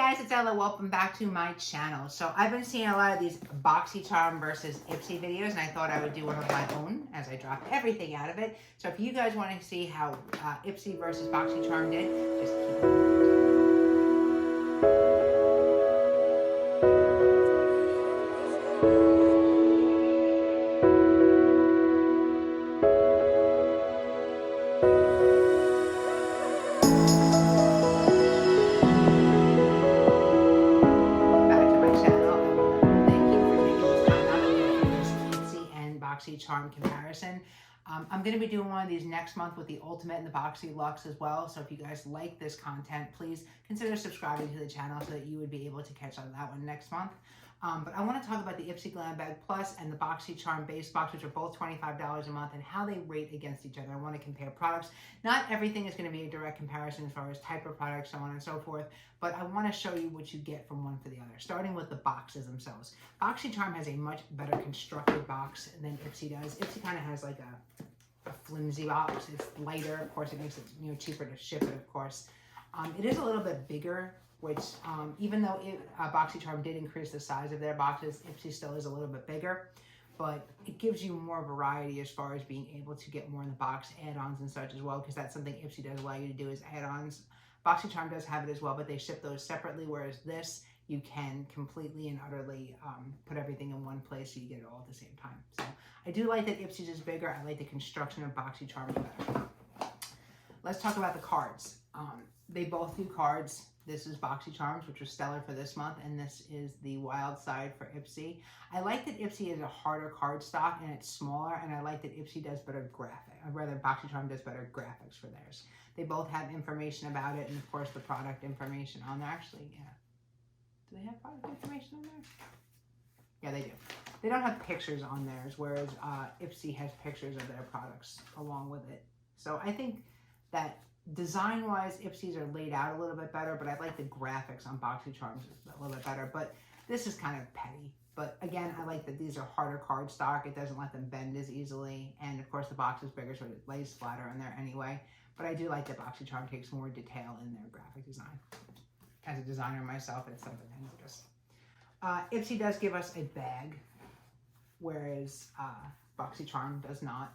guys, it's Ella. Welcome back to my channel. So I've been seeing a lot of these BoxyCharm versus Ipsy videos, and I thought I would do one of my own as I dropped everything out of it. So if you guys want to see how Ipsy versus BoxyCharm did, just keep it. BoxyCharm comparison. I'm going to be doing one of these next month with the Ultimate and the Boxy Luxe as well. So if you guys like this content, please consider subscribing to the channel so that you would be able to catch on that one next month. But I want to talk about the Ipsy Glam Bag Plus and the BoxyCharm Base Box, which are both $25 a month, and how they rate against each other. I want to compare products. Not everything is going to be a direct comparison as far as type of product, so on and so forth, but I want to show you what you get from one for the other, starting with the boxes themselves. BoxyCharm has a much better constructed box than Ipsy does. Ipsy kind of has like a flimsy box. It's lighter. Of course, it makes it cheaper to ship it, of course. It is a little bit bigger, which even though BoxyCharm did increase the size of their boxes, Ipsy still is a little bit bigger, but it gives you more variety as far as being able to get more in the box, add-ons and such as well, because that's something Ipsy does allow you to do is add-ons. BoxyCharm does have it as well, but they ship those separately, whereas this, you can completely and utterly put everything in one place so you get it all at the same time. So I do like that Ipsy's is bigger. I like the construction of BoxyCharm better. Let's talk about the cards. They both do cards. This is BoxyCharm's, which was stellar for this month, and this is the Wild Side for Ipsy. I like that Ipsy is a harder cardstock and it's smaller, and I like that Ipsy does better BoxyCharm does better graphics for theirs. They both have information about it, and of course the product information on there. Actually, yeah. Do they have product information on there? Yeah, they do. They don't have pictures on theirs, whereas Ipsy has pictures of their products along with it. So I think that design-wise, Ipsy's are laid out a little bit better, but I like the graphics on BoxyCharm's a little bit better. But this is kind of petty. But again, I like that these are harder cardstock. It doesn't let them bend as easily. And of course, the box is bigger, so it lays flatter in there anyway. But I do like that BoxyCharm takes more detail in their graphic design. As a designer myself, it's something I notice. Ipsy does give us a bag, whereas BoxyCharm does not.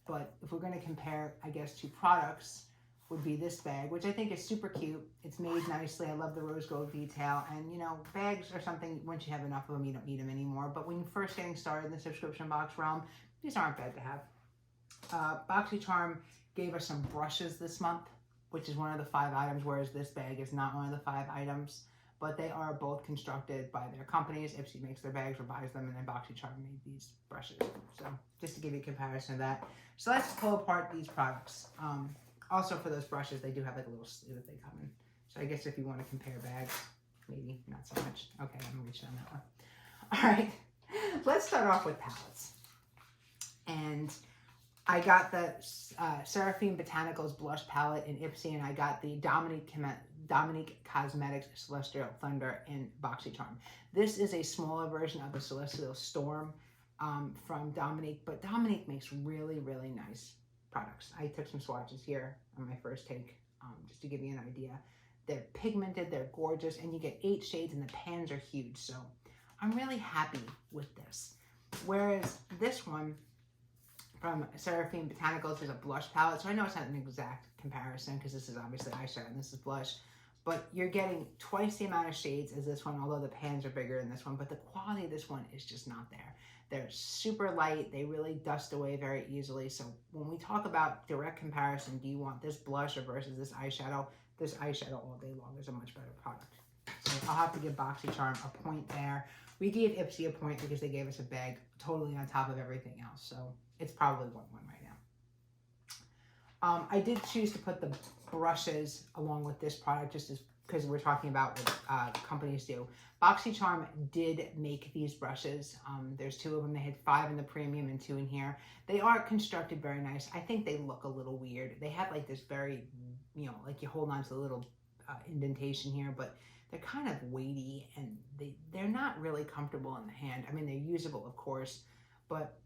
But if we're going to compare, I guess, two products, would be this bag, which I think is super cute. It's made nicely. I love the rose gold detail. And, bags are something, once you have enough of them, you don't need them anymore. But when you're first getting started in the subscription box realm, these aren't bad to have. BoxyCharm gave us some brushes this month, which is one of the 5 items, whereas this bag is not one of the 5 items. But they are both constructed by their companies. Ipsy makes their bags or buys them, and then BoxyCharm made these brushes. So just to give you a comparison of that. So let's pull apart these products. Also for those brushes, they do have like a little sleeve that they come in. So I guess if you want to compare bags, maybe not so much. Okay, I'm reaching on that one. All right, let's start off with palettes. And I got the Seraphine Botanicals blush palette in Ipsy, and I got the Dominique Cosmetics Celestial Thunder in BoxyCharm. This is a smaller version of the Celestial Storm from Dominique, but Dominique makes really, really nice products. I took some swatches here on my first take, just to give you an idea. They're pigmented, they're gorgeous, and you get 8 shades, and the pans are huge, so I'm really happy with this. Whereas this one from Seraphine Botanicals is a blush palette, so I know it's not an exact comparison because this is obviously eyeshadow and this is blush, but you're getting twice the amount of shades as this one, although the pans are bigger in this one, but the quality of this one is just not there. They're super light, they really dust away very easily, so when we talk about direct comparison, do you want this blush versus this eyeshadow? This eyeshadow all day long is a much better product. So I'll have to give BoxyCharm a point there. We gave Ipsy a point because they gave us a bag totally on top of everything else, so it's probably 1-1 right now. I did choose to put the brushes along with this product just because we're talking about what companies do. BoxyCharm did make these brushes. There's 2 of them. They had 5 in the premium and 2 in here. They are constructed very nice. I think they look a little weird. They have like this very, like you hold on to the little indentation here, but they're kind of weighty and they're not really comfortable in the hand. I mean, they're usable, of course, but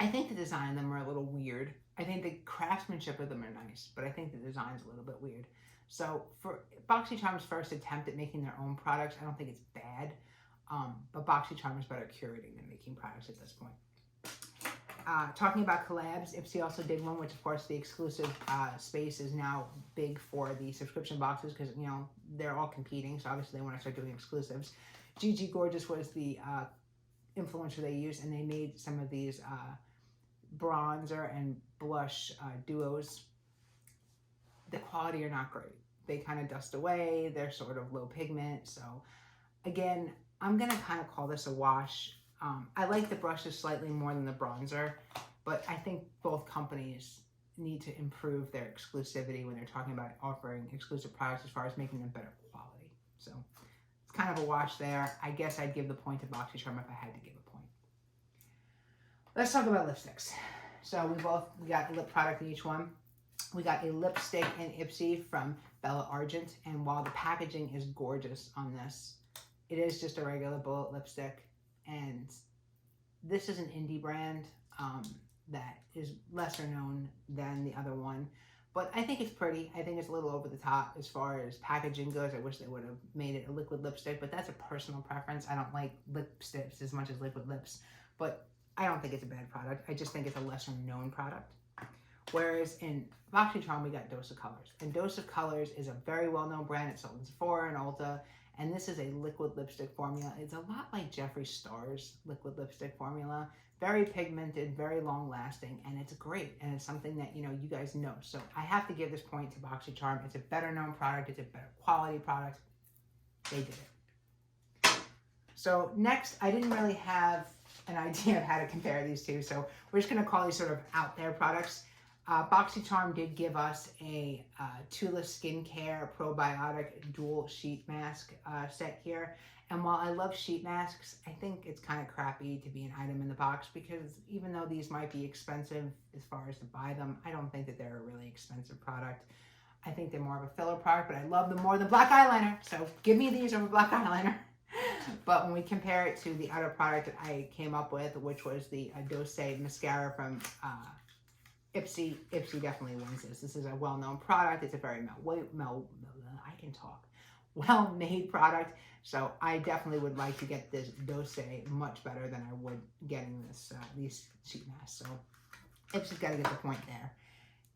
I think the design of them are a little weird. I think the craftsmanship of them are nice, but I think the design's a little bit weird. So for BoxyCharm's first attempt at making their own products, I don't think it's bad. But BoxyCharm is better curating than making products at this point. Talking about collabs, Ipsy also did one, which of course the exclusive space is now big for the subscription boxes because, you know, they're all competing. So obviously they want to start doing exclusives. Gigi Gorgeous was the influencer they used, and they made some of these bronzer and blush duos. The quality are not great. They kind of dust away. They're sort of low pigment. So again, I'm going to kind of call this a wash. I like the brushes slightly more than the bronzer, but I think both companies need to improve their exclusivity when they're talking about offering exclusive products as far as making them better quality. So it's kind of a wash there. I guess I'd give the point to BoxyCharm if I had to give a point. Let's talk about lipsticks. So we got a lip product in each one. We got a lipstick in Ipsy from Bella Argent, and while the packaging is gorgeous on this, it is just a regular bullet lipstick. And this is an indie brand that is lesser known than the other one. But I think it's pretty. I think it's a little over the top as far as packaging goes. I wish they would have made it a liquid lipstick, but that's a personal preference. I don't like lipsticks as much as liquid lips. But I don't think it's a bad product. I just think it's a lesser known product. Whereas in BoxyCharm, we got Dose of Colors. And Dose of Colors is a very well-known brand. It's sold in Sephora and Ulta. And this is a liquid lipstick formula. It's a lot like Jeffree Star's liquid lipstick formula. Very pigmented, very long lasting, and it's great. And it's something that, you know, you guys know. So I have to give this point to BoxyCharm. It's a better known product. It's a better quality product. They did it. So next, I didn't really have an idea of how to compare these two. So we're just going to call these sort of out there products. BoxyCharm did give us a Tula Skincare Probiotic Dual Sheet Mask set here. And while I love sheet masks, I think it's kind of crappy to be an item in the box because even though these might be expensive as far as to buy them, I don't think that they're a really expensive product. I think they're more of a filler product, but I love them more than black eyeliner. So give me these over black eyeliner. But when we compare it to the other product that I came up with, which was the Dose Mascara from Ipsy definitely wins this. This is a well-known product. It's a very well-made product. So I definitely would like to get this Dose much better than I would getting this these sheet masks. So Ipsy's got to get the point there.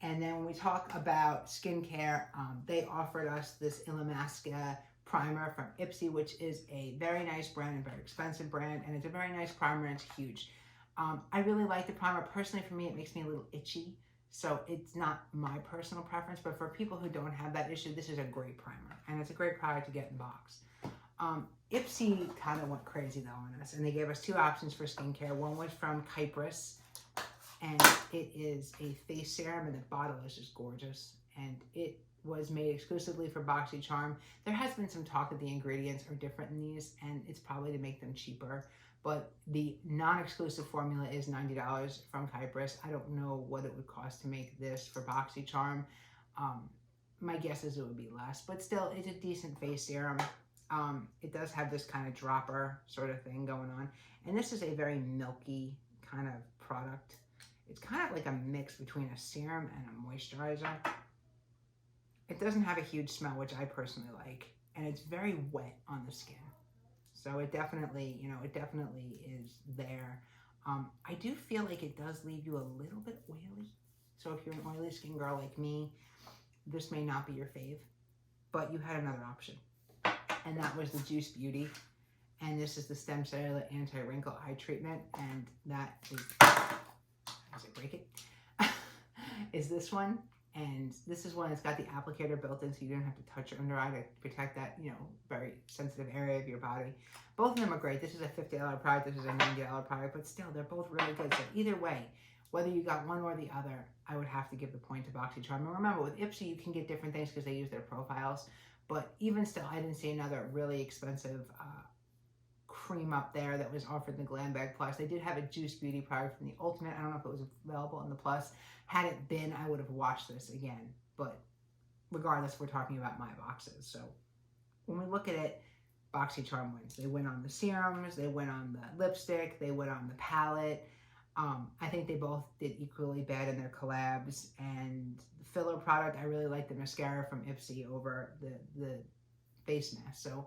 And then when we talk about skincare, they offered us this Illamasqua primer from Ipsy, which is a very nice brand and very expensive brand. And it's a very nice primer and it's huge. I really like the primer. Personally, for me, it makes me a little itchy. So it's not my personal preference, but for people who don't have that issue, this is a great primer. And it's a great product to get in box. Ipsy kind of went crazy though on us. And they gave us two options for skincare. One was from Kypris. And it is a face serum, and the bottle is just gorgeous. And it was made exclusively for BoxyCharm. There has been some talk that the ingredients are different in these, and it's probably to make them cheaper. But the non-exclusive formula is $90 from Kypris. I don't know what it would cost to make this for BoxyCharm. My guess is it would be less, but still, it's a decent face serum. It does have this kind of dropper sort of thing going on. And this is a very milky kind of product. It's kind of like a mix between a serum and a moisturizer. It doesn't have a huge smell, which I personally like. And it's very wet on the skin. So it definitely, it definitely is there. I do feel like it does leave you a little bit oily. So if you're an oily skin girl like me, this may not be your fave. But you had another option. And that was the Juice Beauty. And this is the Stem Cellular Anti-Wrinkle Eye Treatment. And that is, as I break it, is this one. And this is one that's got the applicator built in so you don't have to touch your under eye to protect that, very sensitive area of your body. Both of them are great. This is a $50 product. This is a $90 product. But still, they're both really good. So either way, whether you got one or the other, I would have to give the point to BoxyCharm. And remember, with Ipsy, you can get different things because they use their profiles. But even still, I didn't see another really expensive cream up there that was offered in the Glam Bag Plus. They did have a Juice Beauty product from the Ultimate. I don't know if it was available in the Plus. Had it been, I would have watched this again. But regardless, we're talking about my boxes. So when we look at it, BoxyCharm wins. They win on the serums. They win on the lipstick. They win on the palette. I think they both did equally bad in their collabs. And the filler product, I really like the mascara from Ipsy over the face mask. So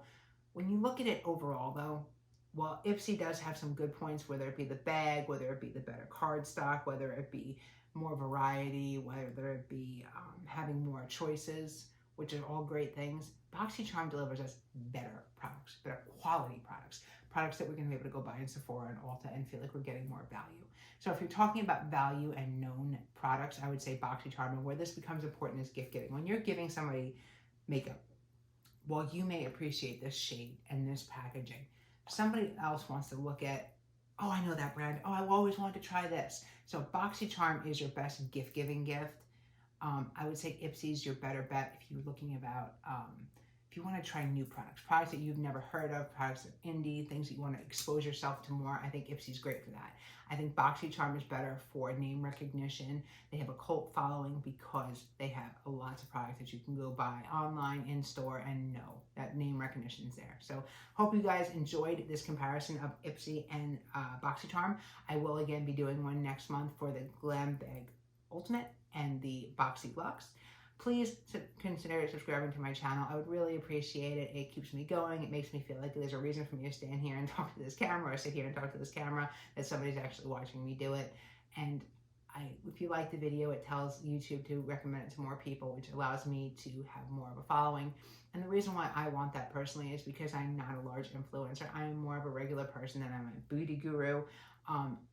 when you look at it overall, though, well, Ipsy does have some good points, whether it be the bag, whether it be the better cardstock, whether it be more variety, whether it be having more choices, which are all great things. BoxyCharm delivers us better products, better quality products, products that we're going to be able to go buy in Sephora and Ulta and feel like we're getting more value. So if you're talking about value and known products, I would say BoxyCharm. And where this becomes important is gift giving. When you're giving somebody makeup, while you may appreciate this shade and this packaging, somebody else wants to look at, oh, I know that brand. Oh, I've always wanted to try this. So BoxyCharm is your best gift-giving gift. I would say Ipsy's your better bet if you're looking about, if you want to try new products, products that you've never heard of, products that are indie, things that you want to expose yourself to more. I think Ipsy's great for that. I think BoxyCharm is better for name recognition. They have a cult following because they have lots of products that you can go buy online, in store, and know that name recognition is there. So hope you guys enjoyed this comparison of Ipsy and BoxyCharm. I will again be doing one next month for the Glam Bag Ultimate and the Boxy Luxe. Please consider subscribing to my channel. I would really appreciate it. It keeps me going. It makes me feel like there's a reason for me to stand here and talk to this camera, or sit here and talk to this camera, that somebody's actually watching me do it. And if you like the video, it tells YouTube to recommend it to more people, which allows me to have more of a following. And the reason why I want that personally is because I'm not a large influencer. I am more of a regular person than I'm a beauty guru.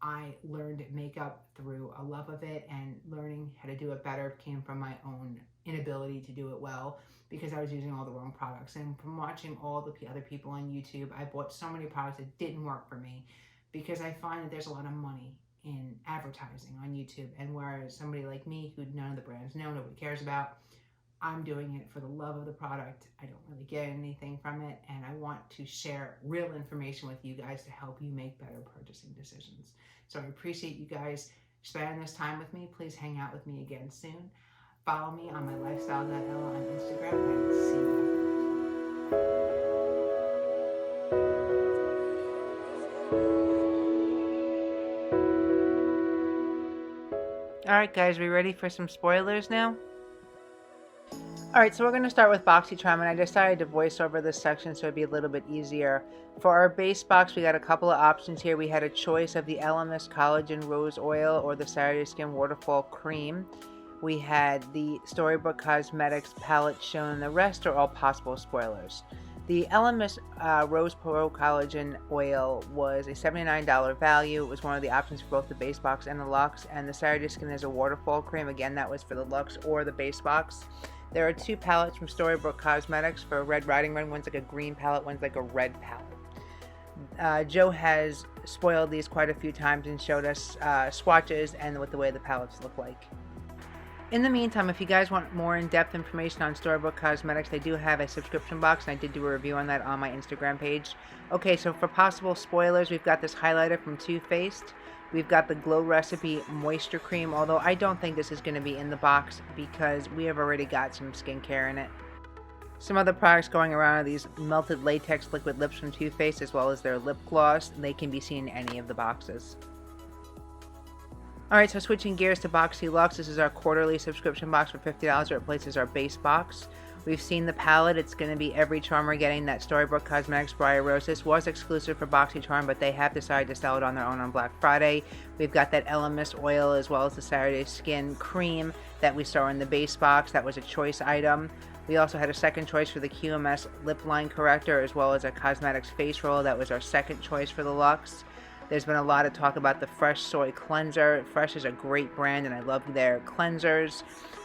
I learned makeup through a love of it, and learning how to do it better came from my own inability to do it well because I was using all the wrong products. And from watching all the other people on YouTube, I bought so many products that didn't work for me because I find that there's a lot of money in advertising on YouTube. And whereas somebody like me, who none of the brands know, nobody cares about, I'm doing it for the love of the product. I don't really get anything from it, and I want to share real information with you guys to help you make better purchasing decisions. So I appreciate you guys spending this time with me. Please hang out with me again soon. Follow me on my lifestyle.ella on Instagram, and see you. Alright guys, we ready for some spoilers now? Alright, so we're going to start with BoxyCharm, and I decided to voice over this section so it'd be a little bit easier. For our base box, we got a couple of options here. We had a choice of the LMS Collagen Rose Oil or the Saturday Skin Waterfall Cream. We had the Storybook Cosmetics palette shown. The rest are all possible spoilers. The LMS Rose Pro Collagen Oil was a $79 value. It was one of the options for both the base box and the Luxe. And the Saturday Skin is a waterfall cream. Again, that was for the Luxe or the base box. There are two palettes from Storybook Cosmetics for Red Riding Hood. One's like a green palette, one's like a red palette. Joe has spoiled these quite a few times and showed us swatches and what the way the palettes look like. In the meantime, if you guys want more in-depth information on Storybook Cosmetics, they do have a subscription box, and I did do a review on that on my Instagram page. Okay, so for possible spoilers, we've got this highlighter from Too Faced. We've got the Glow Recipe Moisture Cream, although I don't think this is going to be in the box because we have already got some skincare in it. Some other products going around are these Melted Latex Liquid Lips from Too Faced, as well as their lip gloss. They can be seen in any of the boxes. Alright, so switching gears to Boxy Luxe, this is our quarterly subscription box for $50. It replaces our base box. We've seen the palette. It's going to be every charm we're getting. That Storybook Cosmetics Briar Rose. This was exclusive for BoxyCharm, but they have decided to sell it on their own on Black Friday. We've got that LMS oil as well as the Saturday Skin cream that we saw in the base box. That was a choice item. We also had a second choice for the QMS lip line corrector, as well as a cosmetics face roll. That was our second choice for the Luxe. There's been a lot of talk about the Fresh Soy Cleanser. Fresh is a great brand, and I love their cleansers.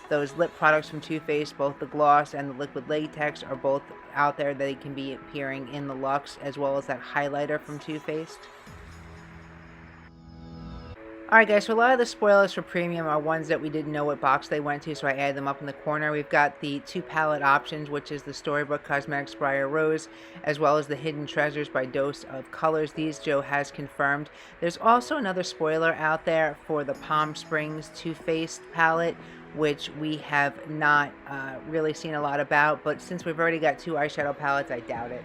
Those lip products from Too Faced, both the gloss and the liquid latex, are both out there. They can be appearing in the Luxe, as well as that highlighter from Too Faced. Alright guys, so a lot of the spoilers for premium are ones that we didn't know what box they went to, so I added them up in the corner. We've got the two palette options, which is the Storybook Cosmetics Briar Rose, as well as the Hidden Treasures by Dose of Colors. These Joe has confirmed. There's also another spoiler out there for the Palm Springs Too Faced palette, which we have not really seen a lot about, but since we've already got two eyeshadow palettes, I doubt it.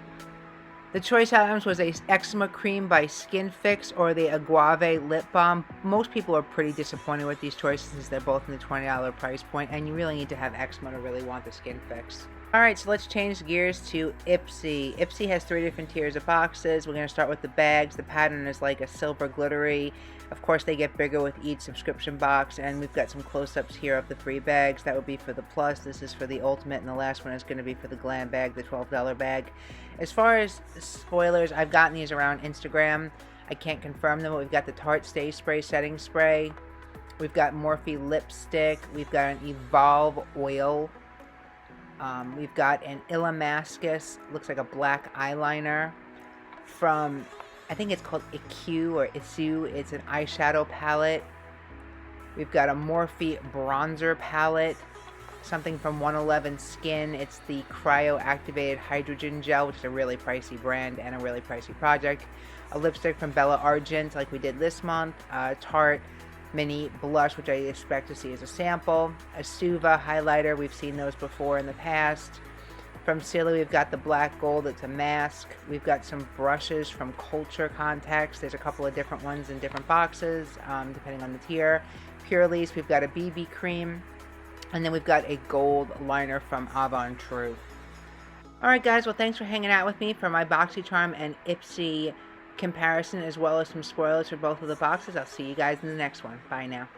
The choice items was a eczema cream by Skin Fix or the Agave lip balm. Most people are pretty disappointed with these choices since they're both in the $20 price point, and you really need to have eczema to really want the Skin Fix. Alright, so let's change gears to Ipsy. Ipsy has 3 different tiers of boxes. We're going to start with the bags. The pattern is like a silver glittery. Of course, they get bigger with each subscription box, and we've got some close-ups here of the 3 bags. That would be for the Plus, this is for the Ultimate, and the last one is going to be for the Glam bag, the $12 bag. As far as spoilers, I've gotten these around Instagram. I can't confirm them, but we've got the Tarte Stay Spray Setting Spray. We've got Morphe Lipstick. We've got an Evolve Oil. We've got an Illamascus, looks like a black eyeliner from, I think it's called IQ or Ipsy. It's an eyeshadow palette. We've got a Morphe bronzer palette, something from 111 Skin. It's the Cryo Activated Hydrogen Gel, which is a really pricey brand and a really pricey project. A lipstick from Bella Argent, like we did this month. Tarte Mini Blush, which I expect to see as a sample. A Suva highlighter, we've seen those before in the past. From Silly, we've got the black gold, it's a mask. We've got some brushes from Culture Contacts. There's a couple of different ones in different boxes, depending on the tier. Purely's, we've got a BB cream. And then we've got a gold liner from Avant True. Alright guys, well thanks for hanging out with me for my BoxyCharm and Ipsy comparison, as well as some spoilers for both of the boxes. I'll see you guys in the next one. Bye now.